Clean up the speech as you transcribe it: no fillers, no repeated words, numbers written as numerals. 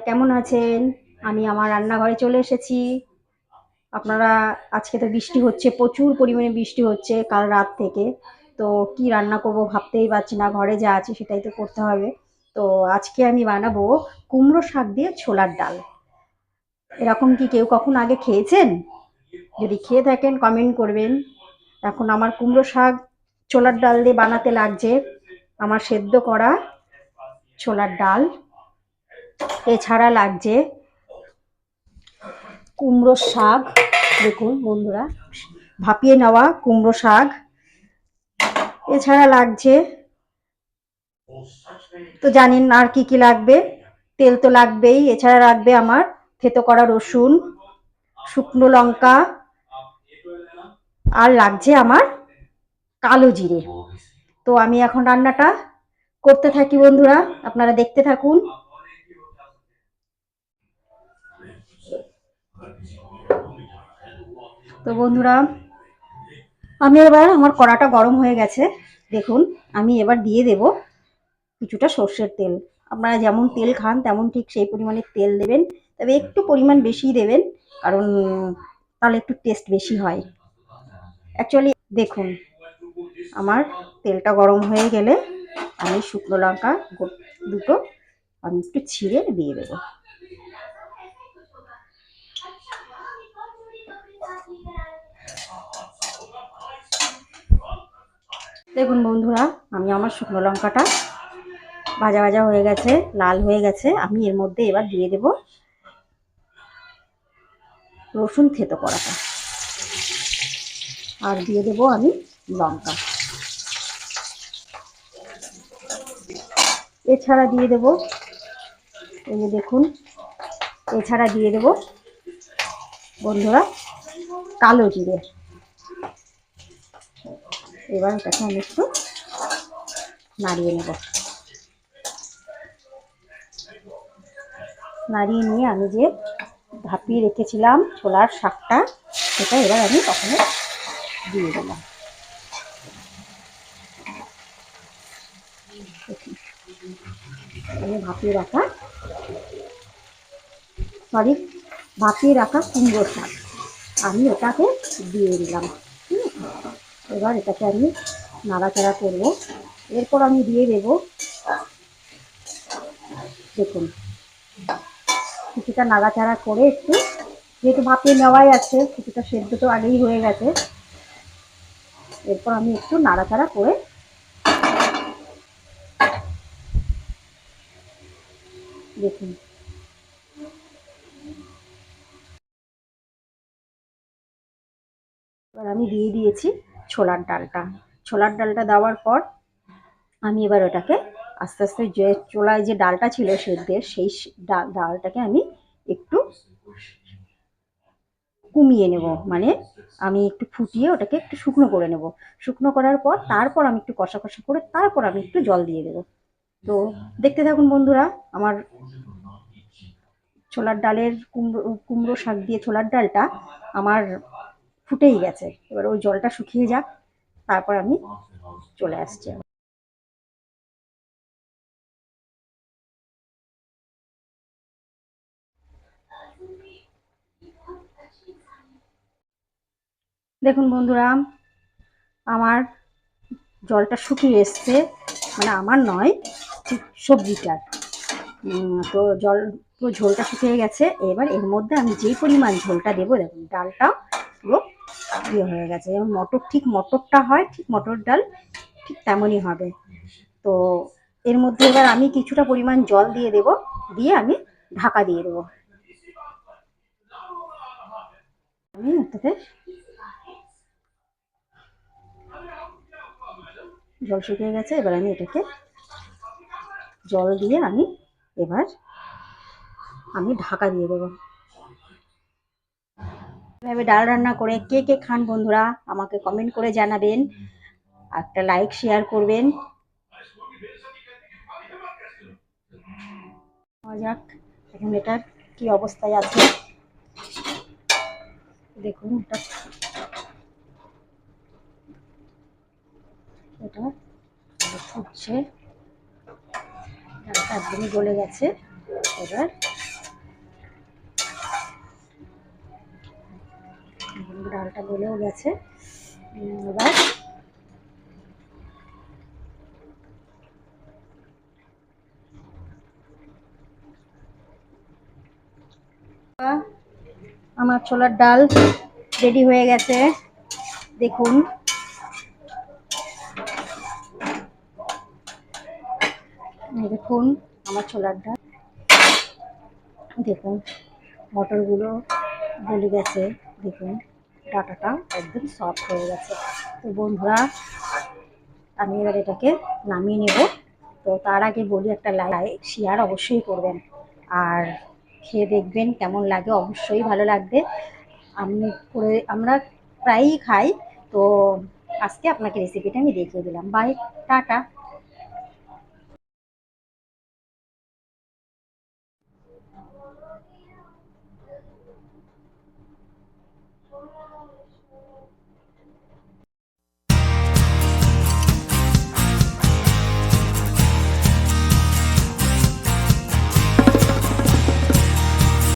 কেমন আছেন? আমি আমার রান্নাঘরে চলে এসেছি। আপনারা আজকে তো বৃষ্টি হচ্ছে, প্রচুর পরিমাণে বৃষ্টি হচ্ছে কাল রাত থেকে। তো কি রান্না করব ভাবতেই পারছি না। ঘরে যা আছে সেটাই তো করতে হবে। তো আজকে আমি বানাবো কুমড়ো শাক দিয়ে ছোলার ডাল। এরকম কি কেউ কখনো আগে খেয়েছেন? যদি খেয়ে থাকেন কমেন্ট করবেন। এখন আমার কুমড়ো শাক ছোলার ডাল দিয়ে বানাতে লাগছে আমার সেদ্ধ করা ছোলার ডাল। এছাড়া লাগছে কুমড়ো শাক। দেখুন বন্ধুরা, ভাপিয়ে নেওয়া কুমড়ো শাক। এছাড়া লাগছে, তো জানেন আর কি কি লাগবে, তেল তো লাগবেই। এছাড়া লাগবে আমার থেতো করা রসুন, শুকনো লঙ্কা, আর লাগছে আমার কালো জিরে। তো আমি এখন রান্নাটা করতে থাকি বন্ধুরা, আপনারা দেখতে থাকুন। তো বন্ধুরা, আমি এবার, আমার কড়াটা গরম হয়ে গেছে। দেখুন, আমি এবার দিয়ে দেব কিছুটা সর্ষের তেল। আপনারা যেমন তেল খান তেমন ঠিক সেই পরিমাণে তেল দেবেন, তবে একটু পরিমাণ বেশি দেবেন, কারণ তাহলে একটু টেস্ট বেশি হয় অ্যাকচুয়ালি। দেখুন, আমার তেলটা গরম হয়ে গেলে আমি শুকনো লঙ্কা দুটো আমি একটু ছিঁড়ে দিয়ে দেবো। দেখুন বন্ধুরা, আমি আমার শুকনো লঙ্কাটা ভাজা ভাজা হয়ে গেছে, লাল হয়ে গেছে। আমি এর মধ্যে এবার দিয়ে দেব রসুন থেতো করাটা, আর দিয়ে দেব আমি লঙ্কা। এছাড়া দিয়ে দেব, এই যে দেখুন, এছাড়া দিয়ে দেব বন্ধুরা কালো জিরে। এবার এটাকে আমি একটু নাড়িয়ে নেব। নাড়িয়ে নিয়ে আমি যে ভাপিয়ে রেখেছিলাম ছোলার শাকটা, সেটা এবার আমি তখন দিয়ে দিলাম। আমি ভাপিয়ে রাখা কুমড়ো শাক আমি এটাকে দিয়ে দিলাম। এবার এটাকে আমি নাড়াচাড়া করব। এরপর আমি দিয়ে দেব, দেখুন, কিছুটা নাড়াচাড়া করে একটু, যেহেতু ভাপিয়ে নেওয়াই আছে, কিছুটা সেদ্ধ তো আগেই হয়ে গেছে। এরপর আমি একটু নাড়াচাড়া করে দেখুন, এবার আমি দিয়ে দিয়েছি ছোলার ডালটা। ছোলার ডালটা দেওয়ার পর আমি এবার ওটাকে আস্তে আস্তে, যে চোলায় যে ডালটা ছিল সেদ্ধের, সেই ডালটাকে আমি একটু কমিয়ে নেব, মানে আমি একটু ফুটিয়ে ওটাকে একটু শুকনো করে নেব। শুকনো করার পর তারপর আমি একটু কষা কষা করে তারপর আমি একটু জল দিয়ে দেবো। তো দেখতে থাকুন বন্ধুরা, আমার ছোলার ডালের কুমড়ো শাক দিয়ে ছোলার ডালটা আমার ফুটেই গেছে। এবার ওই জলটা শুকিয়ে যাক, তারপর আমি চলে আসছি। দেখুন বন্ধুরা, আমার জলটা শুকিয়ে এসছে, মানে আমার নয়, ঠিক সবজিটার। তো পুরো ঝোলটা শুকিয়ে গেছে। এবার এর মধ্যে আমি যেই পরিমাণ ঝোলটা দেবো, দেখুন ডালটা পুরো ইয়ে হয়ে গেছে। যেমন মটর, ঠিক মটরটা হয়, ঠিক মটর ডাল ঠিক তেমনই হবে। তো এর মধ্যে এবার আমি কিছুটা পরিমাণ জল দিয়ে দেব, দিয়ে আমি ঢাকা দিয়ে দেবো। আমি এটাতে জল শুকিয়ে গেছে, এবার আমি এটাকে জল দিয়ে এবার আমি ঢাকা দিয়ে দেবো। এভাবে ডাল রান্না করে কে কে খান বন্ধুরা আমাকে কমেন্ট করে জানাবেন, একটা লাইক শেয়ার করবেন। যাক, এখন এটার কি অবস্থায় আছে দেখুন। এটা ফুটছে, ডালটা একদমই গলে গেছে। এবার ডালটা গলেও গেছে। এবার আমার ছোলার ডাল রেডি হয়ে গেছে, দেখুন। দেখুন আমার ছোলার ডাল, দেখুন মটরগুলো গলে গেছে, দেখুন ডাটাটা একদম সফট হয়ে গেছে। তো বন্ধুরা, আমি এবার এটাকে নামিয়ে নেব। তো তার আগে বলি, একটা লাইক শেয়ার অবশ্যই করবেন, আর খেয়ে দেখবেন কেমন লাগে, অবশ্যই ভালো লাগবে। আমরা প্রায়ই খাই, তো আজকে আপনাকে রেসিপিটা আমি দেখিয়ে দিলাম। Bye, tata.